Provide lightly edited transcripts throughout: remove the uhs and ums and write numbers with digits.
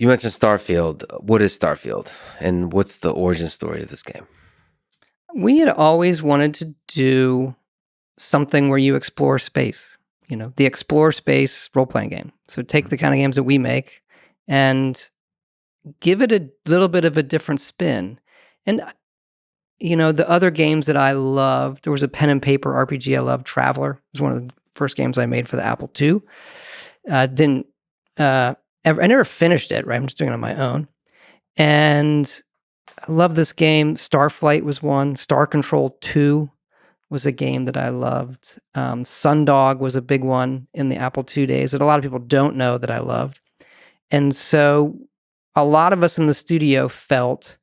You mentioned Starfield. What is Starfield, and what's the origin story of this game? We had always wanted to do something where you explore space, the explore space role-playing game. So take the kind of games that we make and give it a little bit of a different spin. And, the other games that I loved, there was a pen and paper RPG I loved, Traveler. It was one of the first games I made for the Apple II. I never finished it, right? I'm just doing it on my own. And I love this game. Starflight was one. Star Control 2 was a game that I loved. Sundog was a big one in the Apple II days that a lot of people don't know that I loved. And so a lot of us in the studio felt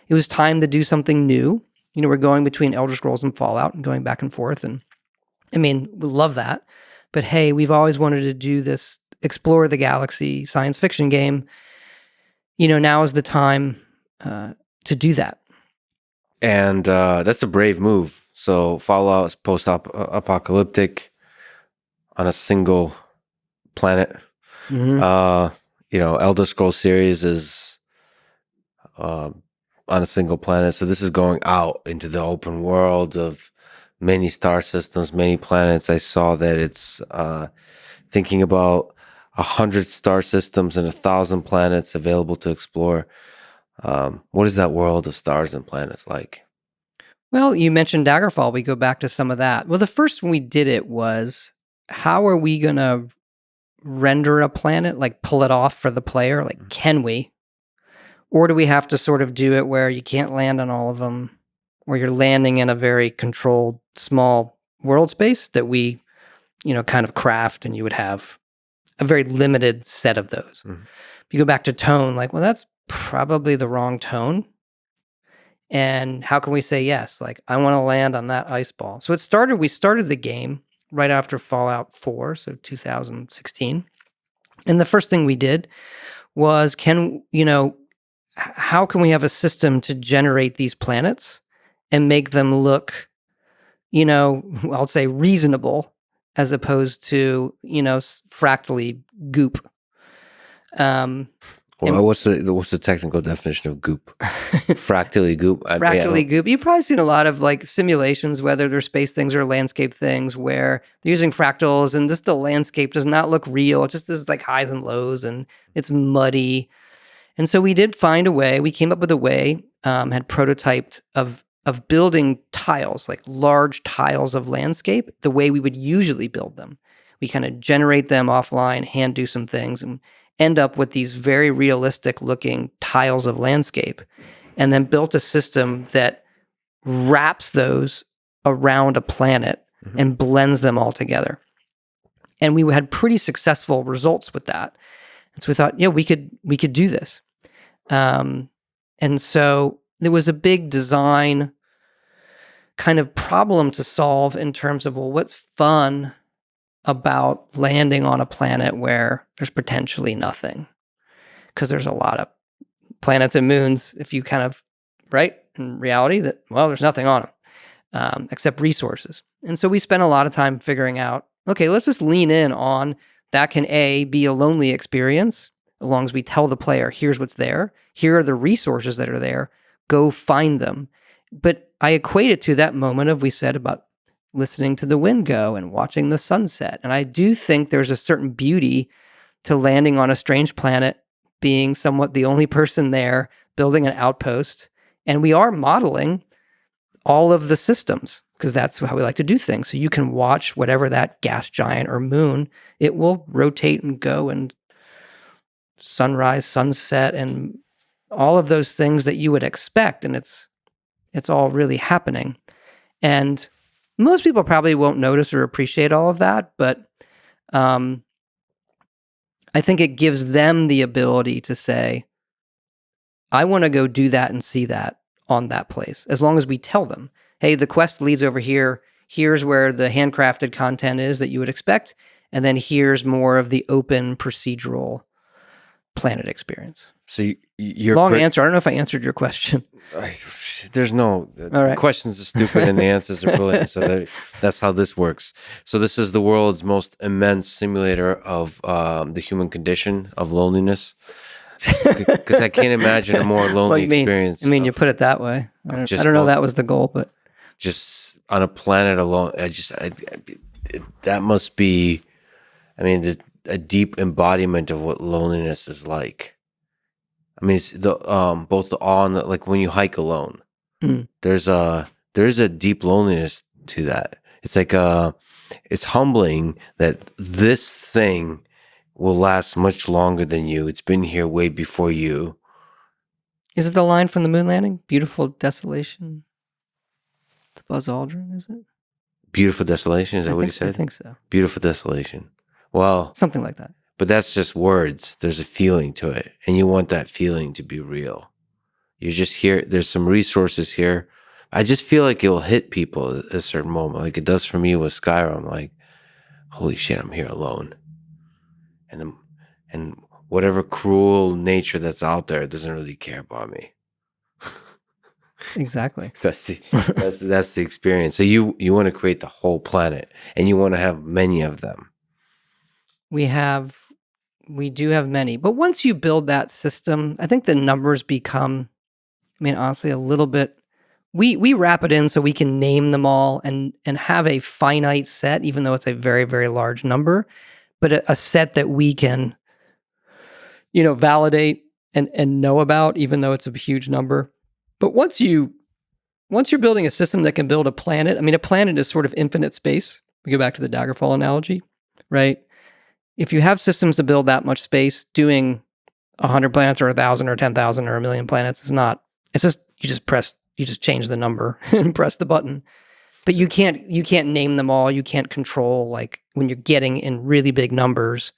it was time to do something new. We're going between Elder Scrolls and Fallout and going back and forth. And we love that. But hey, we've always wanted to do this explore the galaxy science fiction game. Now is the time to do that. And that's a brave move. So Fallout is post-apocalyptic on a single planet. Mm-hmm. Elder Scrolls series is on a single planet. So this is going out into the open world of many star systems, many planets. I saw that it's thinking about 100 star systems and 1,000 planets available to explore. What is that world of stars and planets like? Well, you mentioned Daggerfall. We go back to some of that. Well, the first when we did it was, how are we going to render a planet, like pull it off for the player? Like, can we? Or do we have to sort of do it where you can't land on all of them, where you're landing in a very controlled, small world space that we, kind of craft, and you would have a very limited set of those. Mm-hmm. You go back to tone, like, well, that's probably the wrong tone. And how can we say yes? Like, I want to land on that ice ball. So we started the game right after Fallout 4, so 2016. And the first thing we did was, how can we have a system to generate these planets and make them look, I'll say reasonable, as opposed to, fractally goop. What's the technical definition of goop? Fractally goop. Fractally goop. You've probably seen a lot of like simulations, whether they're space things or landscape things, where they're using fractals and just the landscape does not look real. It just is like highs and lows and it's muddy. And so we did find a way. We came up with a way, had prototyped of building tiles, like large tiles of landscape, the way we would usually build them. We kind of generate them offline, hand do some things, and end up with these very realistic looking tiles of landscape, and then built a system that wraps those around a planet and blends them all together. And we had pretty successful results with that. And so we thought, we could do this. And so there was a big design kind of problem to solve in terms of, well, what's fun about landing on a planet where there's potentially nothing? Because there's a lot of planets and moons, if you kind of, right, in reality, that, well, there's nothing on them except resources. And so we spent a lot of time figuring out, okay, let's just lean in on that can be a lonely experience, as long as we tell the player, here's what's there, here are the resources that are there, go find them. But I equate it to that moment of, we said about listening to the wind go and watching the sunset. And I do think there's a certain beauty to landing on a strange planet, being somewhat the only person there, building an outpost. And we are modeling all of the systems, because that's how we like to do things. So you can watch whatever that gas giant or moon, it will rotate and go, and sunrise, sunset, and all of those things that you would expect. And it's all really happening. And most people probably won't notice or appreciate all of that, but I think it gives them the ability to say, I want to go do that and see that on that place, as long as we tell them, hey, the quest leads over here. Here's where the handcrafted content is that you would expect. And then here's more of the open procedural planet experience. So your long answer. I don't know if I answered your question. There's no the questions are stupid and the answers are brilliant. So that's how this works. So this is the world's most immense simulator of the human condition of loneliness. Because I can't imagine a more lonely experience. You put it that way. I don't know that was the goal, but just on a planet alone, that must be, I mean, a deep embodiment of what loneliness is like. I mean, it's both the awe and like when you hike alone, there's a deep loneliness to that. It's like it's humbling that this thing will last much longer than you. It's been here way before you. Is it the line from the moon landing? Beautiful desolation. It's Buzz Aldrin, is it? Beautiful desolation. Is that what he said? I think so. Beautiful desolation. Well, something like that. But that's just words. There's a feeling to it, and you want that feeling to be real. You're just here. There's some resources here. I just feel like it will hit people at a certain moment, like it does for me with Skyrim. Like, holy shit, I'm here alone, and whatever cruel nature that's out there doesn't really care about me. Exactly. That's the experience. So you want to create the whole planet, and you want to have many of them. We do have many, but once you build that system, I think the numbers become, honestly, a little bit. We wrap it in so we can name them all and have a finite set, even though it's a very, very large number, but a set that we can, validate and know about, even though it's a huge number. But once you're building a system that can build a planet, a planet is sort of infinite space. We go back to the Daggerfall analogy, right? If you have systems to build that much space, doing 100 planets or 1,000 or 10,000 or 1,000,000 planets is not. It's just you just change the number and press the button. But you can't name them all. You can't control, like, when you're getting in really big numbers.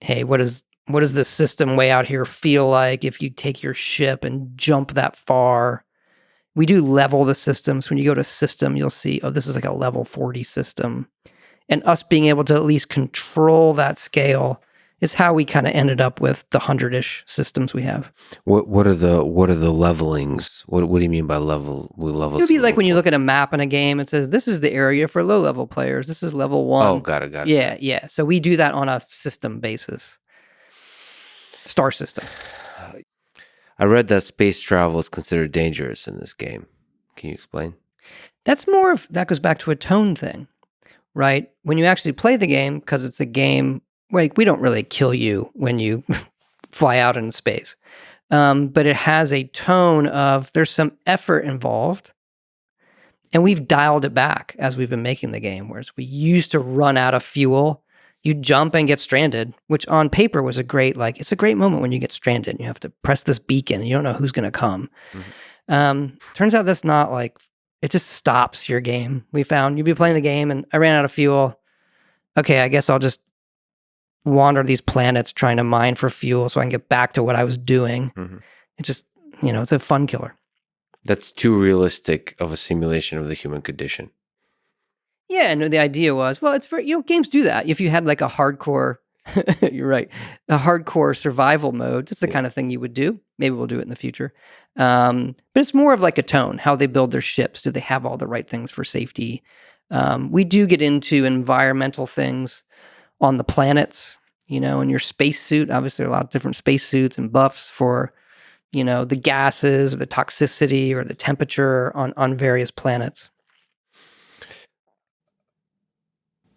Hey, what does this system way out here feel like if you take your ship and jump that far? We do level the systems. When you go to system, you'll see, this is like a level 40 system. And us being able to at least control that scale is how we kind of ended up with the 100-ish systems we have. What are the levelings? What do you mean by level? It would be like when you look at a map in a game, it says this is the area for low level players. This is level 1. Oh, got it. Yeah. So we do that on a system basis. Star system. I read that space travel is considered dangerous in this game. Can you explain? That goes back to a tone thing. Right? When you actually play the game, because it's a game, like, we don't really kill you when you fly out in space. But it has a tone of there's some effort involved. And we've dialed it back as we've been making the game. Whereas we used to run out of fuel. You jump and get stranded, which on paper was it's a great moment when you get stranded. And you have to press this beacon and you don't know who's going to come. Mm-hmm. Turns out that's not like, it just stops your game. We found you'd be playing the game and I ran out of fuel. Okay, I guess I'll just wander these planets trying to mine for fuel so I can get back to what I was doing. Mm-hmm. It just, it's a fun killer. That's too realistic of a simulation of the human condition. Yeah, and the idea was, well, it's for, games do that. If you had like a hardcore, you're right, a hardcore survival mode, that's the kind of thing you would do. Maybe we'll do it in the future. But it's more of like a tone, how they build their ships. Do they have all the right things for safety? We do get into environmental things on the planets, in your spacesuit. Obviously, there are a lot of different spacesuits and buffs for, the gases or the toxicity or the temperature on various planets.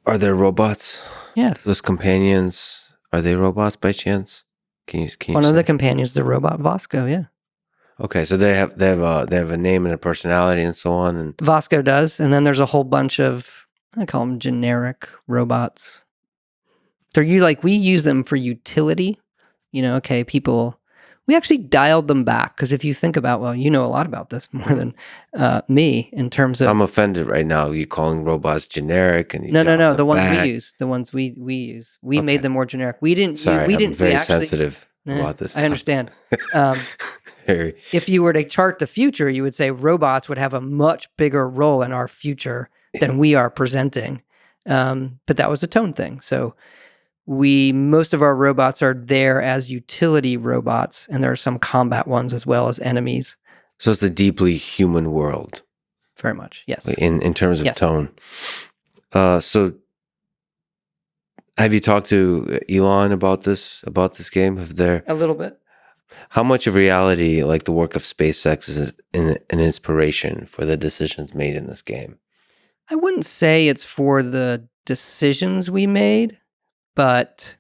Are there robots? Yes. Those companions, are they robots by chance? Can you One of the companions is the robot Vasco, yeah. Okay, so they have a name and a personality and so on. And Vasco does, and then there's a whole bunch of, I call them generic robots. They're we use them for utility. People. We actually dialed them back because if you think about, well, you know a lot about this more than me in terms of. I'm offended right now. You calling robots generic and no. The ones we use, the ones we use, we made them more generic. We didn't. Sorry, we didn't. I'm very sensitive about this stuff. I understand. If you were to chart the future, you would say robots would have a much bigger role in our future than we are presenting. But that was a tone thing. So most of our robots are there as utility robots, and there are some combat ones as well as enemies. So it's a deeply human world. Very much, yes. In terms of tone. So have you talked to Elon about this game? A little bit. How much of reality, like the work of SpaceX, is an inspiration for the decisions made in this game? I wouldn't say it's for the decisions we made, but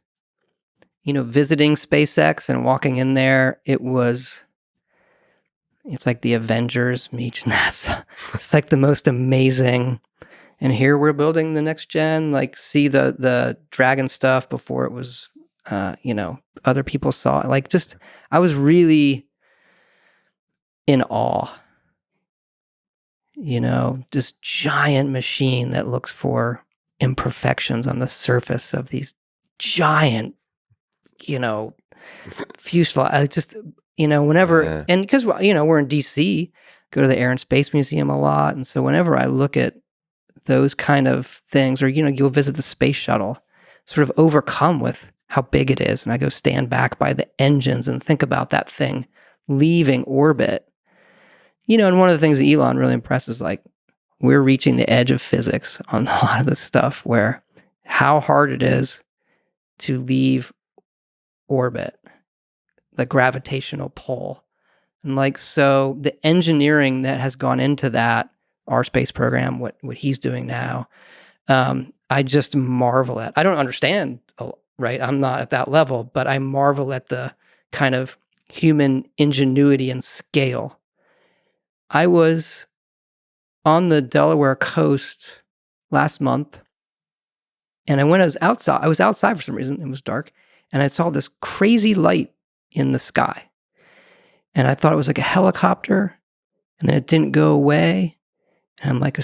visiting SpaceX and walking in there, it's like the Avengers meets NASA. It's like the most amazing. And here we're building the next gen, like see the Dragon stuff before it was, other people saw it. Like just, I was really in awe, this giant machine that looks for imperfections on the surface of these giant, fuselage. I just, whenever, and because, we're in DC, go to the Air and Space Museum a lot. And so whenever I look at those kind of things, or, you'll visit the space shuttle, sort of overcome with how big it is. And I go stand back by the engines and think about that thing leaving orbit. And one of the things that Elon really impresses, like, we're reaching the edge of physics on a lot of this stuff, where how hard it is to leave orbit, the gravitational pull. And like, so the engineering that has gone into that, our space program, what he's doing now, I just marvel at. I don't understand, right? I'm not at that level, but I marvel at the kind of human ingenuity and scale. I was on the Delaware coast last month, and I was outside for some reason. It was dark, and I saw this crazy light in the sky. And I thought it was like a helicopter, and then it didn't go away. And I'm like,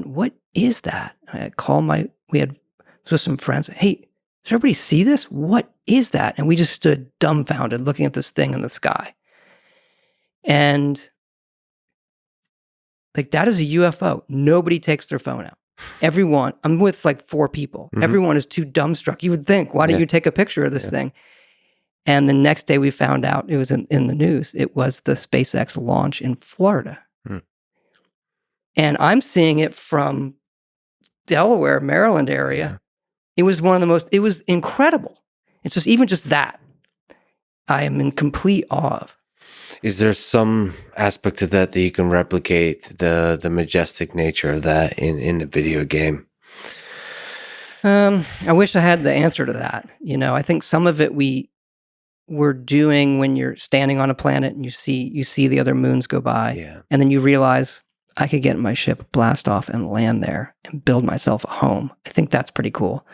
what is that? And I called we had some friends. Hey, does everybody see this? What is that? And we just stood dumbfounded looking at this thing in the sky. And like, that is a UFO. Nobody takes their phone out. Everyone, I'm with like 4 people. Mm-hmm. Everyone is too dumbstruck. You would think, why don't you take a picture of this thing? And the next day we found out, it was in the news. It was the SpaceX launch in Florida. And I'm seeing it from Delaware, Maryland area. Yeah. It was it was incredible. It's just, even just that, I am in complete awe of. Is there some aspect of that you can replicate, the majestic nature of that in the video game? I wish I had the answer to that. I think some of it we're doing when you're standing on a planet and you see the other moons go by, and then you realize, I could get in my ship, blast off, and land there and build myself a home. I think that's pretty cool.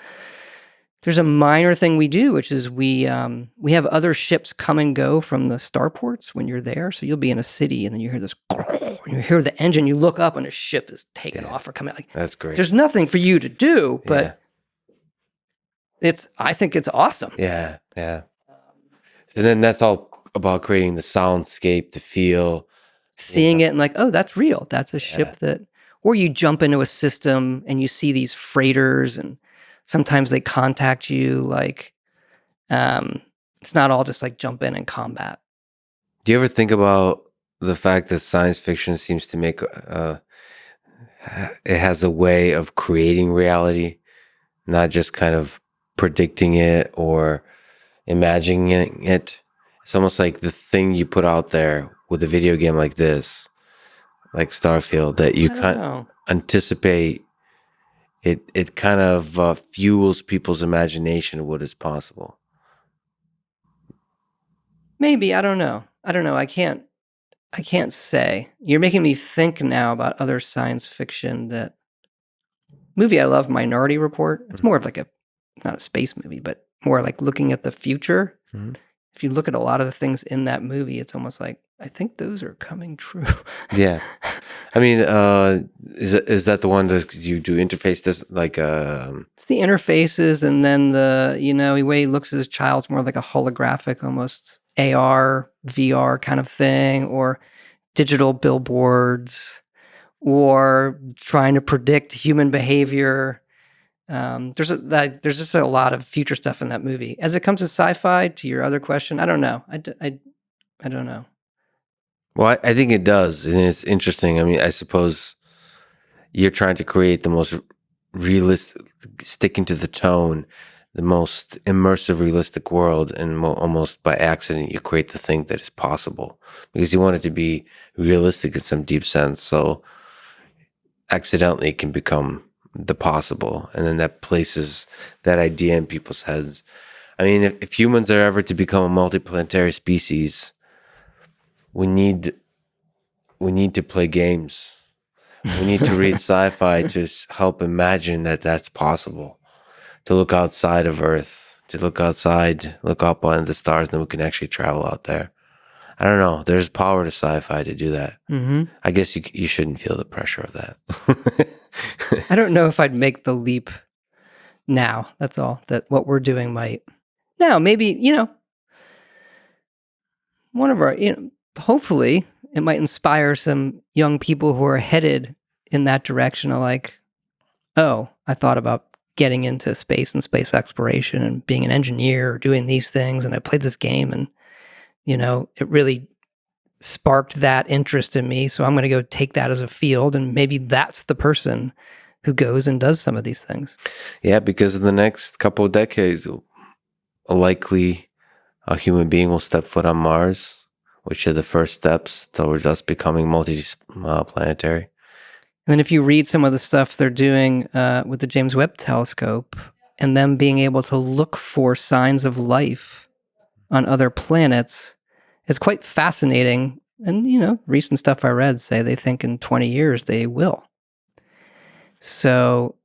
There's a minor thing we do, which is we have other ships come and go from the starports when you're there. So you'll be in a city, and then you hear this, and you hear the engine. You look up, and a ship is taking off or coming out. Like, that's great. There's nothing for you to do, but I think it's awesome. Yeah. So then that's all about creating the soundscape, the feel. Seeing it and like, oh, that's real. That's a ship that, or you jump into a system and you see these freighters, and sometimes they contact you. Like, it's not all just like jump in and combat. Do you ever think about the fact that science fiction seems to make, it has a way of creating reality, not just kind of predicting it or imagining it? It's almost like the thing you put out there with a video game like this, like Starfield, that you can't anticipate. It kind of fuels people's imagination of what is possible. Maybe, I don't know. I can't say. You're making me think now about other science fiction. That movie I love, Minority Report. It's more of like not a space movie, but more like looking at the future. Mm-hmm. If you look at a lot of the things in that movie, it's almost like, I think those are coming true. Yeah. I mean, is that the one that you do interface this, like it's the interfaces, and then the way he looks at his child's more like a holographic, almost AR, VR kind of thing, or digital billboards, or trying to predict human behavior. There's just a lot of future stuff in that movie. As it comes to sci-fi, to your other question, I don't know. I don't know. Well, I think it does, and it's interesting. I mean, I suppose you're trying to create the most realistic, sticking to the tone the most immersive, realistic world, and almost by accident, you create the thing that is possible because you want it to be realistic in some deep sense. So accidentally it can become the possible, and then that places that idea in people's heads. I mean, if humans are ever to become a multiplanetary species, we need to play games. We need to read sci-fi to help imagine that that's possible. To look outside of Earth, to look up on the stars, and then we can actually travel out there. I don't know. There's power to sci-fi to do that. Mm-hmm. I guess you shouldn't feel the pressure of that. I don't know if I'd make the leap now. That's all. That what we're doing might. Now, maybe, one of our, hopefully it might inspire some young people who are headed in that direction of like, oh, I thought about getting into space and space exploration and being an engineer or doing these things. And I played this game and, it really sparked that interest in me. So I'm going to go take that as a field. And maybe that's the person who goes and does some of these things. Yeah, because in the next couple of decades, likely a human being will step foot on Mars, which are the first steps towards us becoming multi-planetary. And then if you read some of the stuff they're doing with the James Webb Telescope and them being able to look for signs of life on other planets, it's quite fascinating. And, recent stuff I read say they think in 20 years they will. So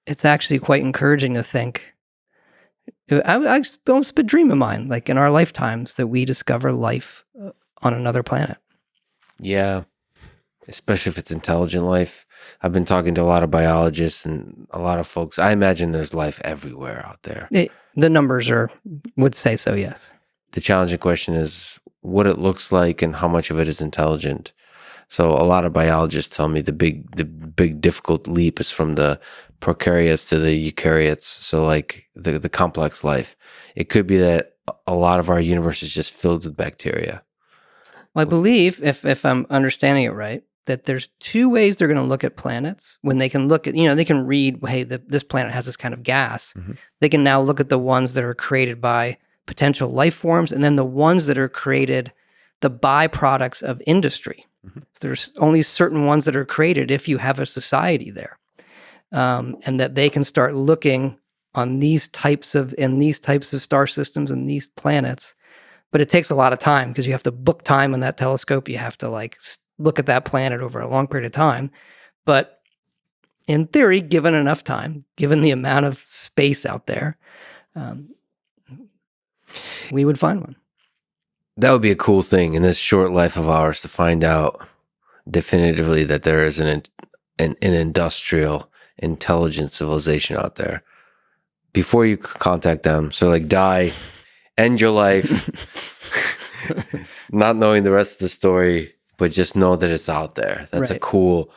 it's actually quite encouraging to think. I almost a dream of mine, like in our lifetimes, that we discover life on another planet. Yeah. Especially if it's intelligent life. I've been talking to a lot of biologists and a lot of folks. I imagine there's life everywhere out there. The numbers would say so, yes. The challenging question is what it looks like and how much of it is intelligent. So a lot of biologists tell me the big difficult leap is from the prokaryotes to the eukaryotes. So like the complex life. It could be that a lot of our universe is just filled with bacteria. Well, I believe, if I'm understanding it right, that there's two ways they're going to look at planets. When they can look at, they can read, hey, this planet has this kind of gas. Mm-hmm. They can now look at the ones that are created by potential life forms, and then the ones that are created, the byproducts of industry. Mm-hmm. So there's only certain ones that are created if you have a society there. And that they can start looking on these types of star systems and these planets. But it takes a lot of time because you have to book time on that telescope. You have to look at that planet over a long period of time. But in theory, given enough time, given the amount of space out there, we would find one. That would be a cool thing in this short life of ours to find out definitively that there is an industrial, intelligent civilization out there before you contact them. So die, end your life, not knowing the rest of the story, but just know that it's out there. That's a cool.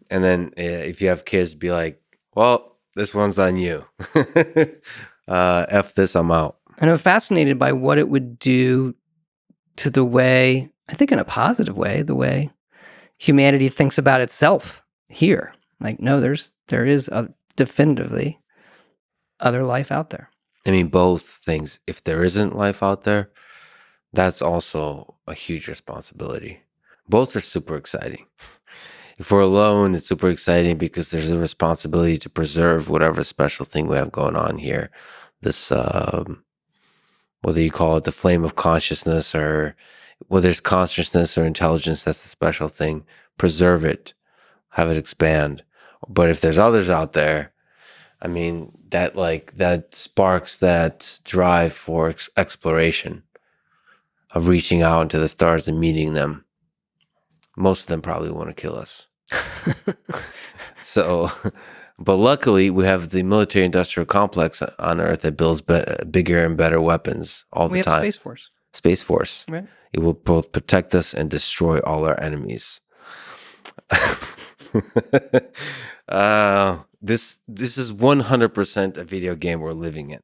And then if you have kids, be like, well, this one's on you. F this, I'm out. And I'm fascinated by what it would do to the way, I think in a positive way, the way humanity thinks about itself here. No, there is definitively other life out there. I mean, both things. If there isn't life out there, that's also a huge responsibility. Both are super exciting. If we're alone, it's super exciting because there's a responsibility to preserve whatever special thing we have going on here. This, whether you call it the flame of consciousness or whether it's consciousness or intelligence, that's the special thing. Preserve it, have it expand. But if there's others out there, I mean, that sparks that drive for exploration, of reaching out into the stars and meeting them. Most of them probably want to kill us. So, but luckily we have the military industrial complex on Earth that builds bigger and better weapons all the time. We have Space Force. Space Force. Right. It will both protect us and destroy all our enemies. This is 100% a video game we're living in.